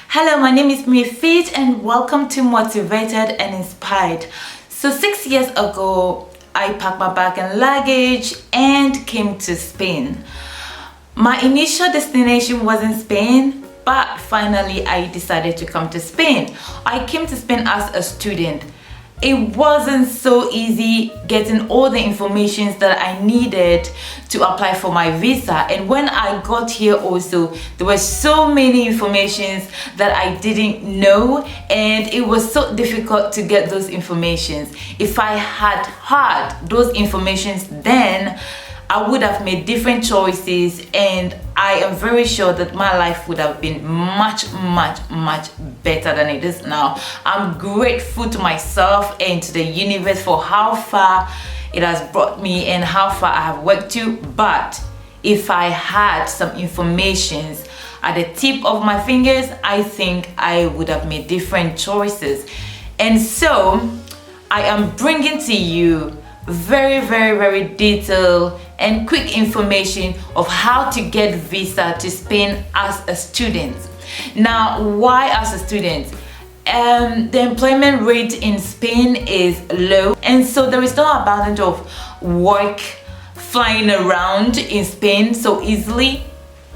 Hello, my name is Mifit and welcome to Motivated and Inspired. So 6 years ago, I packed my bag and luggage and came to Spain. My initial destination was in Spain, but finally I decided to come to Spain. I came to Spain as a student. It wasn't so easy getting all the information that I needed to apply for my visa, and when I got here also there were so many informations that I didn't know, and it was so difficult to get those informations. If I had those informations then, I would have made different choices, and I am very sure that my life would have been much better than it is now. I'm grateful to myself and to the universe for how far it has brought me and how far I have worked to. But if I had some information at the tip of my fingers, I think I would have made different choices. And so I am bringing to you very detailed and quick information of how to get visa to Spain as a student. Now, why as a student? The employment rate in Spain is low, and so there is no abundance of work flying around in Spain so easily.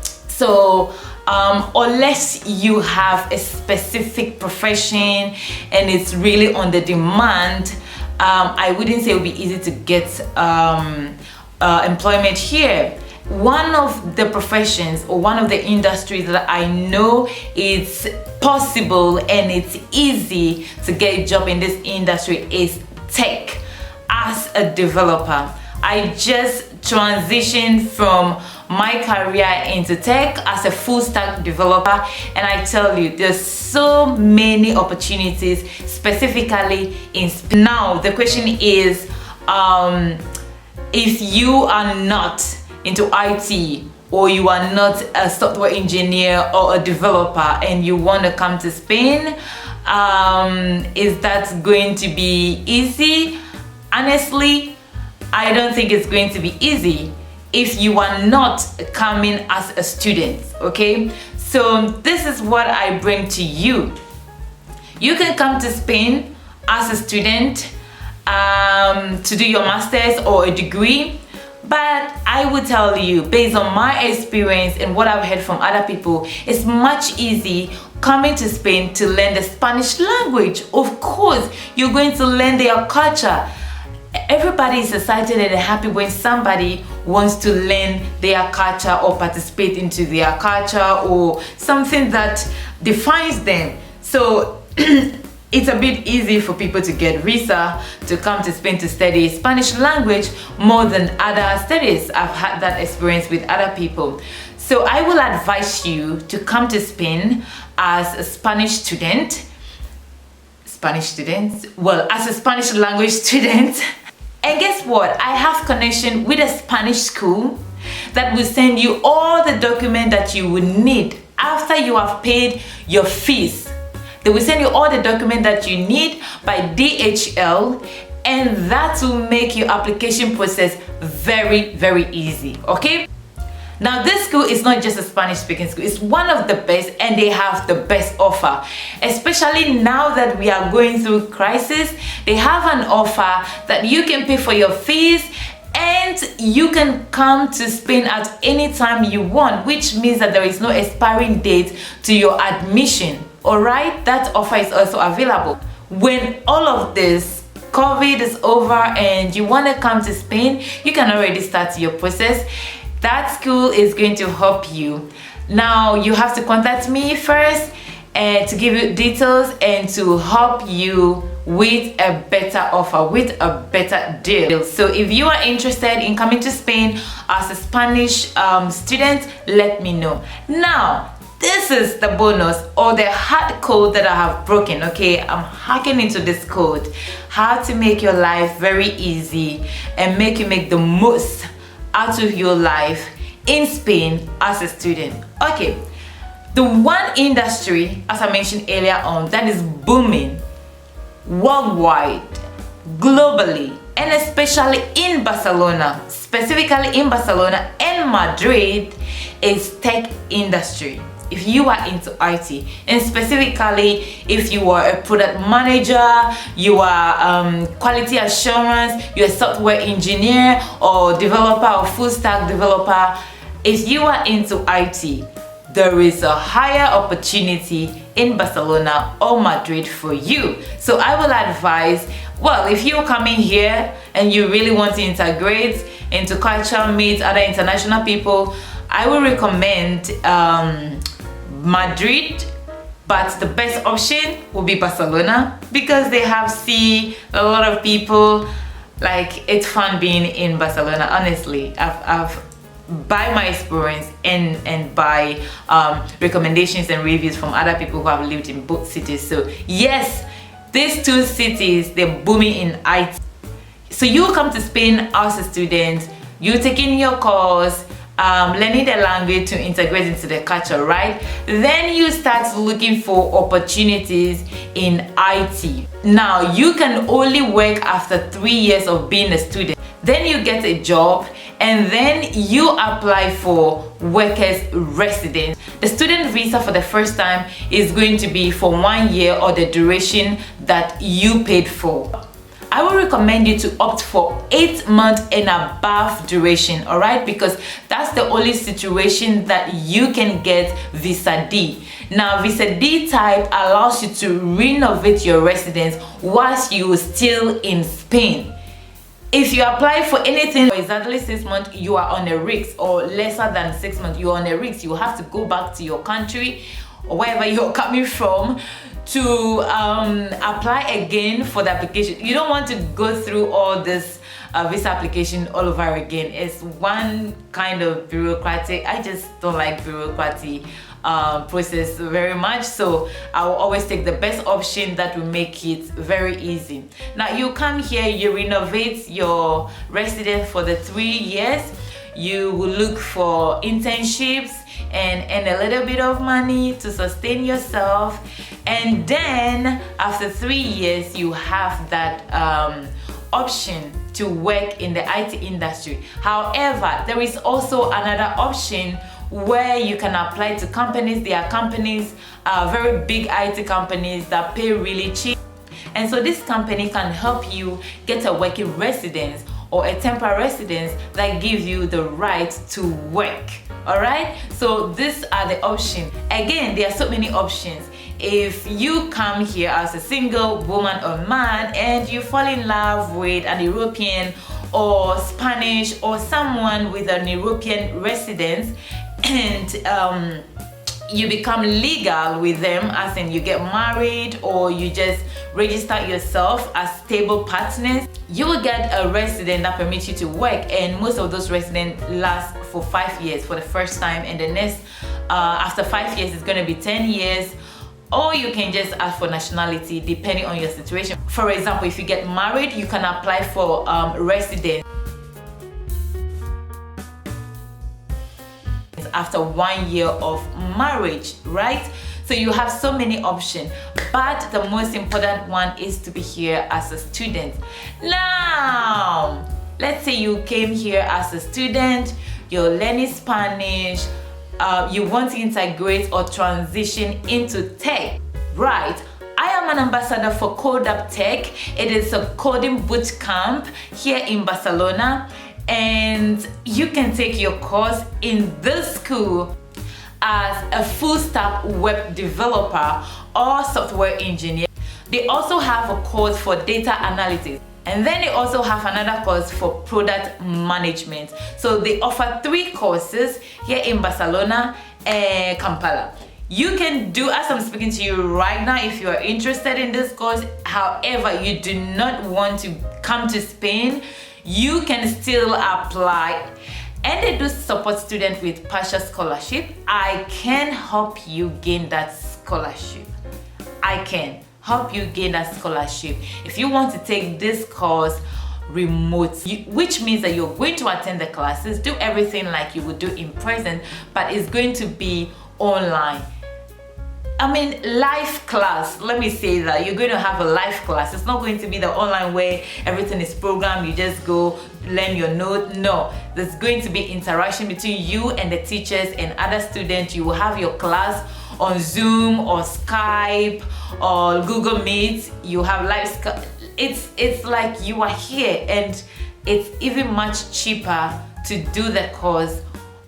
So unless you have a specific profession and it's really on the demand, I wouldn't say it would be easy to get employment here. One of the professions or one of the industries that I know it's possible and it's easy to get a job in this industry is tech. As a developer, I just transitioned from my career into tech as a full stack developer, and I tell you, there's so many opportunities specifically in Spain. Now the question is, if you are not into IT, or you are not a software engineer or a developer and you want to come to Spain, is that going to be easy? Honestly, I don't think it's going to be easy if you are not coming as a student, okay? So this is what I bring to you. You can come to Spain as a student to do your master's or a degree, but I would tell you, based on my experience and what I've heard from other people, it's much easier coming to Spain to learn the Spanish language. Of course, you're going to learn their culture. Everybody is excited and happy when somebody wants to learn their culture or participate into their culture or something that defines them. So it's a bit easy for people to get visa to come to Spain to study Spanish language more than other studies. I've had that experience with other people. So I will advise you to come to Spain as a Spanish student. Well, as a Spanish language student. And guess what? I have connection with a Spanish school that will send you all the documents that you will need after you have paid your fees. They will send you all the documents that you need by DHL, and that will make your application process very easy, okay? Now this school is not just a Spanish speaking school, it's one of the best, and they have the best offer. Especially now that we are going through crisis, they have an offer that you can pay for your fees and you can come to Spain at any time you want, which means that there is no expiring date to your admission. Alright, that offer is also available. When all of this COVID is over and you want to come to Spain, you can already start your process. That school is going to help you. Now you have to contact me first to give you details and to help you with a better offer, with a better deal. So if you are interested in coming to Spain as a Spanish student, let me know. Now this is the bonus or the hard code that I have broken, okay? I'm hacking into this code, how to make your life very easy and make the most out of your life in Spain as a student. Okay, the one industry, as I mentioned earlier on, that is booming worldwide, globally, and especially in Barcelona, specifically in Barcelona and Madrid, is tech industry. If you are into IT, and specifically if you are a product manager, you are quality assurance, you're a software engineer or developer or full stack developer, if you are into IT, there is a higher opportunity in Barcelona or Madrid for you. So I will advise, well, if you're coming here and you really want to integrate into culture, meet other international people, I will recommend Madrid, but the best option will be Barcelona because they have a lot of people. Like, it's fun being in Barcelona. Honestly, I've by my experience and by recommendations and reviews from other people who have lived in both cities. So yes, these two cities, they're booming in IT. So you come to Spain as a student, you're taking your course, learning the language to integrate into the culture, right? Then you start looking for opportunities in IT. Now, you can only work after 3 years of being a student. Then you get a job and then you apply for workers residence. The student visa for the first time is going to be for 1 year or the duration that you paid for. I will recommend you to opt for 8 months and above duration, all right? Because that's the only situation that you can get Visa D. Now, Visa D type allows you to renovate your residence whilst you are still in Spain. If you apply for anything for exactly 6 months, you are on a risk, or lesser than 6 months, you are on a risk. You have to go back to your country or wherever you're coming from to apply again for the application. You don't want to go through all this visa application all over again. It's one kind of bureaucratic. I just don't like bureaucratic process very much, so I will always take the best option that will make it very easy. Now, you come here, you renovate your residence for the 3 years. You will look for internships and a little bit of money to sustain yourself, and then after 3 years you have that option to work in the IT industry. However, there is also another option where you can apply to companies. There are companies, very big IT companies that pay really cheap, and so this company can help you get a working residence or a temporary residence that gives you the right to work. All right, so these are the options. Again, there are so many options. If you come here as a single woman or man and you fall in love with an European or Spanish or someone with an European residence, and you become legal with them, as in you get married or you just register yourself as stable partners, you will get a resident that permits you to work, and most of those residents last for 5 years for the first time, and the next after 5 years it's going to be 10 years, or you can just ask for nationality depending on your situation. For example, if you get married, you can apply for residence after 1 year of marriage, right? So you have so many options, but the most important one is to be here as a student. Now, let's say you came here as a student, you're learning Spanish, you want to integrate or transition into tech, right? I am an ambassador for Code Up Tech. It is a coding bootcamp here in Barcelona, and you can take your course in this school as a full stack web developer or software engineer. They also have a course for data analytics, and then they also have another course for product management. So they offer 3 courses here in Barcelona and Kampala. You can do, as I'm speaking to you right now, if you are interested in this course. However, you do not want to come to Spain, you can still apply, and they do support students with partial scholarship. I can help you gain that scholarship. I can help you gain that scholarship if you want to take this course remote, which means that you're going to attend the classes, do everything like you would do in person, but it's going to be online. I mean, live class. Let me say that you're going to have a live class. It's not going to be the online where everything is programmed. You just go learn your note. No, there's going to be interaction between you and the teachers and other students. You will have your class on Zoom or Skype or Google Meet. You have live. It's like you are here, and it's even much cheaper to do the course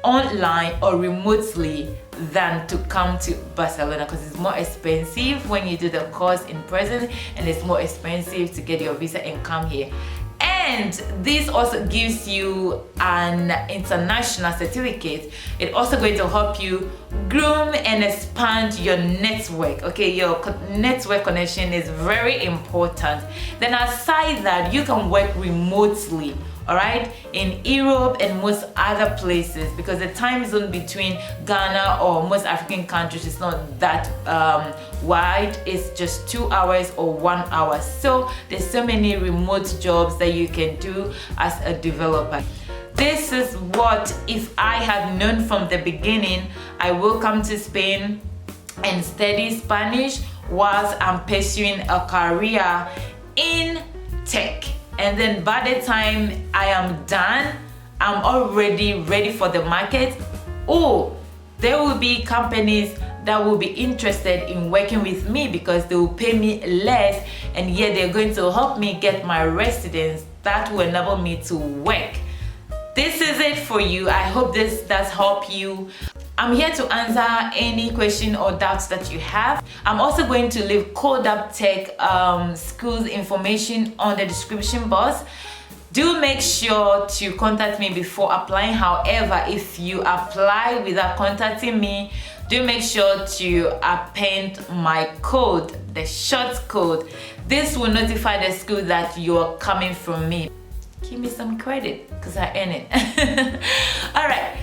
online or remotely than to come to Barcelona, because it's more expensive when you do the course in person, and it's more expensive to get your visa and come here. And this also gives you an international certificate. It's also going to help you groom and expand your network. Okay, your network connection is very important. Then aside that, you can work remotely, all right, in Europe and most other places, because the time zone between Ghana or most African countries is not that wide. It's just 2 hours or 1 hour. So there's so many remote jobs that you can do as a developer. This is what, if I had known from the beginning, I will come to Spain and study Spanish whilst I'm pursuing a career in tech. And then by the time I am done, I'm already ready for the market. Or there will be companies that will be interested in working with me because they will pay me less, and yet they're going to help me get my residence. That will enable me to work. This is it for you. I hope this does help you. I'm here to answer any question or doubts that you have. I'm also going to leave Code Up Tech school's information on the description box. Do make sure to contact me before applying. However, if you apply without contacting me, do make sure to append my code, the short code. This will notify the school that you're coming from me. Give me some credit because I earn it. All right.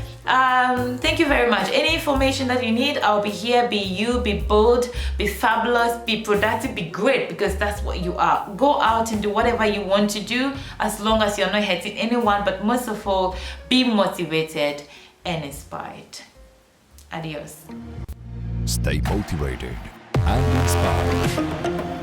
Thank you very much. Any information that you need, I'll be here. Be you, be bold, be fabulous, be productive, be great, because that's what you are. Go out and do whatever you want to do, as long as you're not hurting anyone, but most of all, be motivated and inspired. Adios. Stay motivated and inspired.